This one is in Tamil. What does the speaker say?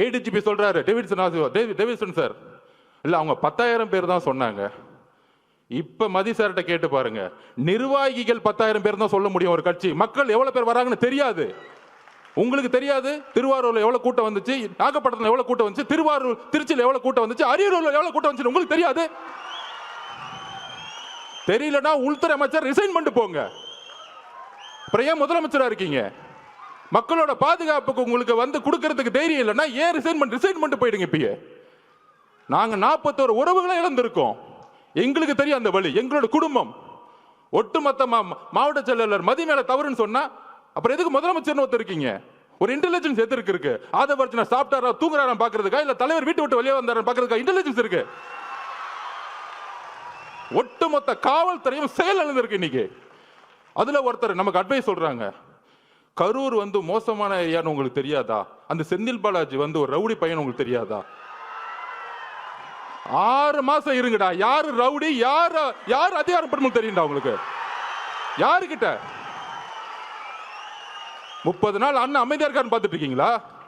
ஏடிஜிபி சொல்றாரு டேவிட்சன் சார், இல்ல அவங்க 10,000 பேர் தான் சொன்னாங்க. இப்ப மதி சார்கிட்ட கேட்டு பாருங்க, நிர்வாகிகள் 10,000 பேர் தான் சொல்ல முடியும் ஒரு கட்சி. மக்கள் எவ்வளவு பேர் வராங்கன்னு தெரியாது. உங்களுக்கு தெரியாது. திருவாரூர்ல எவ்வளவு கூட்டம் வந்துச்சு, நாகப்பட்டினத்துல எவ்வளவு கூட்டம் வந்துச்சு, திருச்சியில எவ்வளவு கூட்டம் வந்துச்சு, அரியலூர்ல எவ்வளவு கூட்டம் வந்துச்சு உங்களுக்கு தெரியாது. தெரியலனா உள்துறை அமைச்சர் ரிசைன் பண்ணிட்டு போங்க. அப்புறம் ஏன் முதலமைச்சரா இருக்கீங்க? மக்களோட பாதுகாப்புக்கு உங்களுக்கு வந்து கொடுக்கறதுக்கு தைரியம் இல்லைன்னா ஏன் ரிசைன் பண்ணிட்டு போயிடுங்க. இப்பயே நாங்க 41 உறவுகளை இழந்திருக்கோம். எங்களுக்கு தெரியும் அந்த வழி. எங்களோட குடும்பம் ஒட்டுமொத்த மாவட்ட செயலாளர் மதி மேல தவறுன்னு சொன்னா அப்புறம் எதுக்கு முதலமைச்சர்னு ஒருத்தர் இருக்கீங்க? ஒரு இன்டெலிஜென்ஸ் எதிர்க்கு இருக்கு. ஆதவர்ஜன சாப்பிட்டாரா தூங்குறாரா பாக்குறதுக்கா, இல்ல தலைவர் வீட்டு விட்டு வெளியே வந்தாரா பாக்குறதுக்கா இன்டெலிஜென்ஸ் இருக்கு. ஒட்டுமொத்த காவல்துறையும் செயல் இழந்திருக்கு இன்னைக்கு. அதுல ஒருத்தர் நமக்கு அட்வைஸ் சொல்றாங்க, கரூர் வந்து மோசமான ஏரியான்னு உங்களுக்கு தெரியாதா? அந்த செந்தில் பாலாஜி வந்து ஒரு ரவுடி பையன் உங்களுக்கு தெரியாதா? 6 மாசம் இருங்கடா. யாரு ரவுடி, யாரு அதிகாரம் படுமோ தெரியும்டா உங்களுக்கு. யாருக்கிட்ட 30 நாள் அண்ணன் அமைதியா இருக்கான்னு பார்த்துட்டு இருக்கீங்களா?